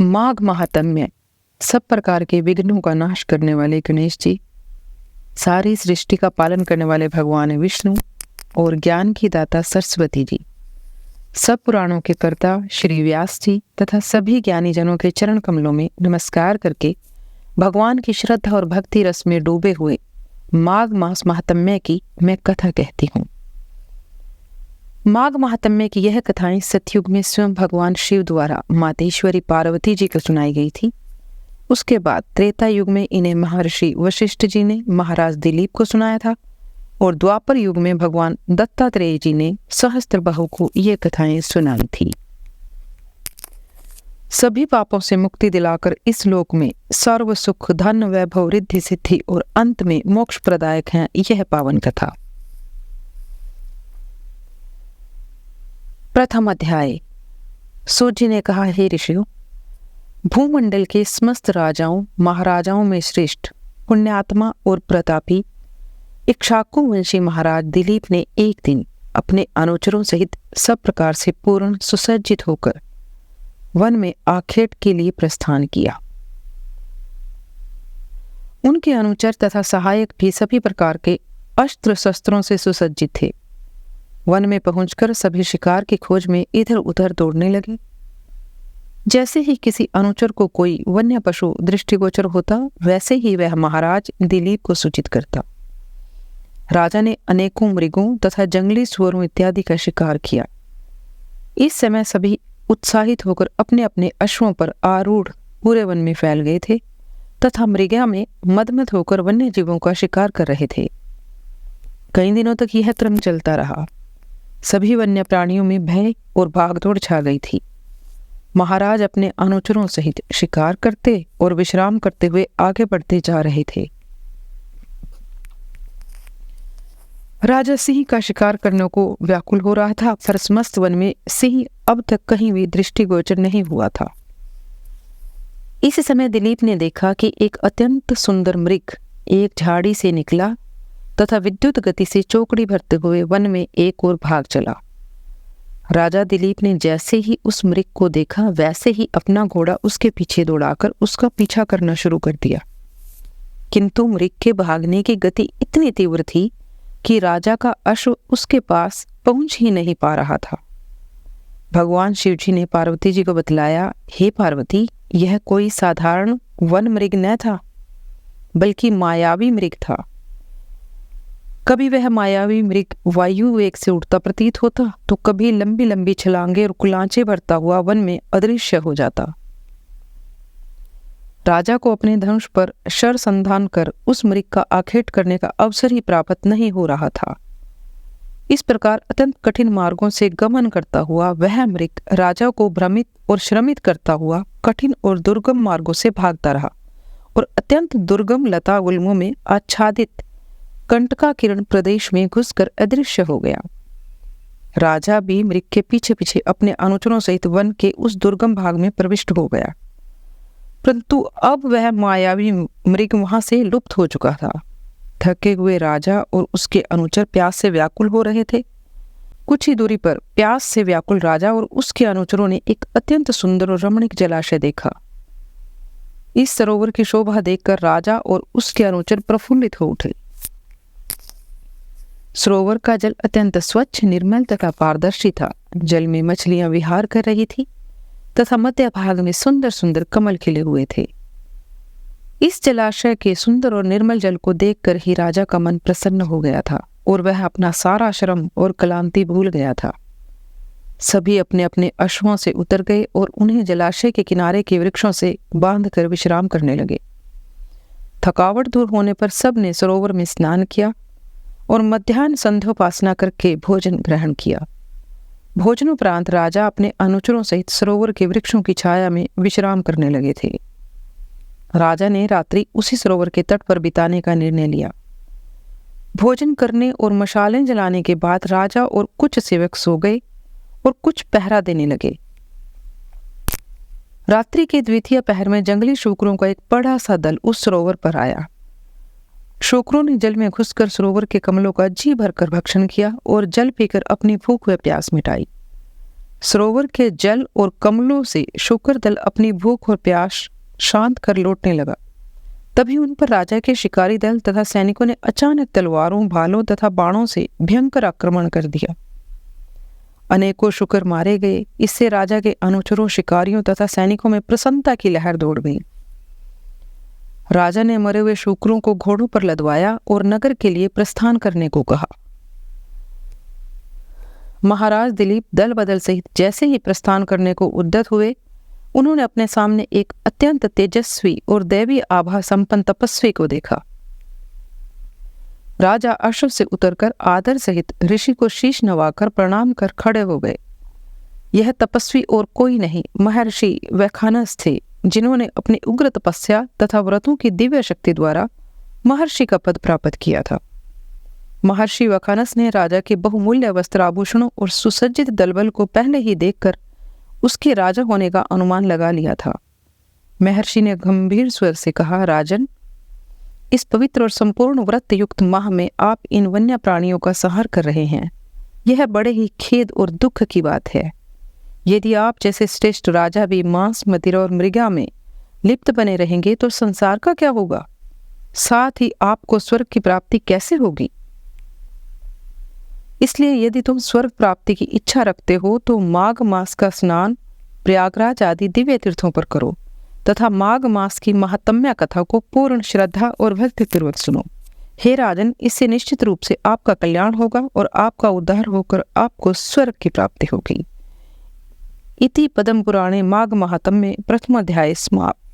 माघ महात्म्य। सब प्रकार के विघ्नों का नाश करने वाले गणेश जी, सारी सृष्टि का पालन करने वाले भगवान विष्णु और ज्ञान की दाता सरस्वती जी, सब पुराणों के कर्ता श्री व्यास जी तथा सभी ज्ञानी जनों के चरण कमलों में नमस्कार करके भगवान की श्रद्धा और भक्ति रस में डूबे हुए माघ मास महात्म्य की मैं कथा कहती हूँ। माघ महात्म्य की यह कथाएं सतयुग में स्वयं भगवान शिव द्वारा मातेश्वरी पार्वती जी को सुनाई गई थी। उसके बाद त्रेता युग में इन्हें महर्षि वशिष्ठ जी ने महाराज दिलीप को सुनाया था और द्वापर युग में भगवान दत्तात्रेय जी ने सहस्त्रबाहु को ये कथाएं सुनाई थी। सभी पापों से मुक्ति दिलाकर इस लोक में सर्व सुख, धन, वैभव, रिद्धि, सिद्धि और अंत में मोक्ष प्रदायक है यह पावन कथा। प्रथम अध्याय। सूत जी ने कहा, हे ऋषियों, भूमंडल के समस्त राजाओं महाराजाओं में श्रेष्ठ पुण्यात्मा और प्रतापी इक्ष्वाकु वंशी महाराज दिलीप ने एक दिन अपने अनुचरों सहित सब प्रकार से पूर्ण सुसज्जित होकर वन में आखेट के लिए प्रस्थान किया। उनके अनुचर तथा सहायक भी सभी प्रकार के अस्त्र शस्त्रों से सुसज्जित थे। वन में पहुंचकर सभी शिकार की खोज में इधर उधर दौड़ने लगे। जैसे ही किसी अनुचर को कोई वन्य पशु दृष्टिगोचर होता, वैसे ही वह महाराज दिलीप को सूचित करता। राजा ने अनेकों मृगों तथा जंगली सुअरों इत्यादि का शिकार किया। इस समय सभी उत्साहित होकर अपने अपने अश्वों पर आरूढ़ पूरे वन में फैल गए थे तथा मृगा में मदमद होकर वन्य जीवों का शिकार कर रहे थे। कई दिनों तक यह क्रम चलता रहा। सभी वन्य प्राणियों में भय और भागदौड़ छा गई थी। महाराज अपने अनुचरों सहित शिकार करते और विश्राम करते हुए आगे बढ़ते जा रहे थे। राजा सिंह का शिकार करने को व्याकुल हो रहा था, पर समस्त वन में सिंह अब तक कहीं भी दृष्टिगोचर नहीं हुआ था। इस समय दिलीप ने देखा कि एक अत्यंत सुंदर मृग एक झाड़ी से निकला तथा विद्युत गति से चौकड़ी भरते हुए वन में एक ओर भाग चला। राजा दिलीप ने जैसे ही उस मृग को देखा, वैसे ही अपना घोड़ा उसके पीछे दौड़ाकर उसका पीछा करना शुरू कर दिया। किंतु मृग के भागने की गति इतनी तीव्र थी कि राजा का अश्व उसके पास पहुंच ही नहीं पा रहा था। भगवान शिवजी ने पार्वती जी को बतलाया, हे पार्वती, यह कोई साधारण वन मृग न था, बल्कि मायावी मृग था। कभी वह मायावी मृग वायु वेग से उड़ता प्रतीत होता, तो कभी लंबी लंबी छलांगे और कुलांचे भरता हुआ वन में अदृश्य हो जाता। राजा को अपने धनुष पर शर संधान कर उस मृग का आखेट करने का अवसर ही प्राप्त नहीं हो रहा था। इस प्रकार अत्यंत कठिन मार्गों से गमन करता हुआ वह मृग राजा को भ्रमित और श्रमित करता हुआ कठिन और दुर्गम मार्गों से भागता रहा और अत्यंत दुर्गम लता गुल्मों में आच्छादित कंटका किरण प्रदेश में घुसकर अदृश्य हो गया। राजा भी मृग के पीछे पीछे अपने अनुचरों सहित वन के उस दुर्गम भाग में प्रविष्ट हो गया, परंतु अब वह मायावी मृग वहां से लुप्त हो चुका था। थके हुए राजा और उसके अनुचर प्यास से व्याकुल हो रहे थे। कुछ ही दूरी पर प्यास से व्याकुल राजा और उसके अनुचरों ने एक अत्यंत सुंदर और रमणीक जलाशय देखा। इस सरोवर की शोभा देखकर राजा और उसके अनुचर प्रफुल्लित हो उठे। सरोवर का जल अत्यंत स्वच्छ, निर्मल तथा पारदर्शी था। जल में मछलियां विहार कर रही थी तथा मध्य भाग में सुंदर सुंदर कमल खिले हुए थे। इस जलाशय के सुंदर और निर्मल जल को देखकर ही राजा का मन प्रसन्न हो गया था और वह अपना सारा श्रम और क्लांति भूल गया था। सभी अपने अपने अश्वों से उतर गए और उन्हें जलाशय के किनारे के वृक्षों से बांधकर विश्राम करने लगे। थकावट दूर होने पर सब ने सरोवर में स्नान किया और मध्याह्न संध्योपासना करके भोजन ग्रहण किया। भोजनोपरांत राजा अपने अनुचरों सहित सरोवर के वृक्षों की छाया में विश्राम करने लगे थे। राजा ने रात्रि उसी सरोवर के तट पर बिताने का निर्णय लिया। भोजन करने और मशालें जलाने के बाद राजा और कुछ सेवक सो गए और कुछ पहरा देने लगे। रात्रि के द्वितीय पहर में जंगली शूकरों का एक बड़ा सा दल उस सरोवर पर आया। शूकरों ने जल में घुसकर सरोवर के कमलों का जी भरकर भक्षण किया और जल पीकर अपनी भूख व प्यास मिटाई। सरोवर के जल और कमलों से शुकर दल अपनी भूख और प्यास शांत कर लौटने लगा। तभी उन पर राजा के शिकारी दल तथा सैनिकों ने अचानक तलवारों, भालों तथा बाणों से भयंकर आक्रमण कर दिया। अनेकों शुकर मारे गए। इससे राजा के अनुचरों, शिकारियों तथा सैनिकों में प्रसन्नता की लहर दौड़ गई। राजा ने मरे हुए शुकरों को घोड़ों पर लदवाया और नगर के लिए प्रस्थान करने को कहा। महाराज दिलीप दल बदल सहित जैसे ही प्रस्थान करने को उद्यत हुए, उन्होंने अपने सामने एक अत्यंत तेजस्वी और दैवी आभा संपन्न तपस्वी को देखा। राजा अश्व से उतरकर आदर सहित ऋषि को शीश नवाकर प्रणाम कर खड़े हो गए। यह तपस्वी और कोई नहीं, महर्षि वैखानस थे, जिन्होंने अपनी उग्र तपस्या तथा व्रतों की दिव्य शक्ति द्वारा महर्षि का पद प्राप्त किया था। महर्षि वैखानस ने राजा के बहुमूल्य वस्त्र, आभूषणों और सुसज्जित दलबल को पहले ही देखकर उसके राजा होने का अनुमान लगा लिया था। महर्षि ने गंभीर स्वर से कहा, राजन, इस पवित्र और संपूर्ण व्रत युक्त माह में आप इन वन्य प्राणियों का संहार कर रहे हैं। यह बड़े ही खेद और दुख की बात है। यदि आप जैसे श्रेष्ठ राजा भी मांस, मदिरा और मृगा में लिप्त बने रहेंगे तो संसार का क्या होगा? साथ ही आपको स्वर्ग की प्राप्ति कैसे होगी? इसलिए यदि तुम स्वर्ग प्राप्ति की इच्छा रखते हो तो माघ मास का स्नान प्रयागराज आदि दिव्य तीर्थों पर करो तथा माघ मास की महात्म्य कथा को पूर्ण श्रद्धा और भक्तिपूर्वक सुनो। हे राजन, इससे निश्चित रूप से आपका कल्याण होगा और आपका उद्धार होकर आपको स्वर्ग की प्राप्ति होगी। इति पद्म पुराणे माघ महात्म्ये प्रथम अध्याय समाप्त।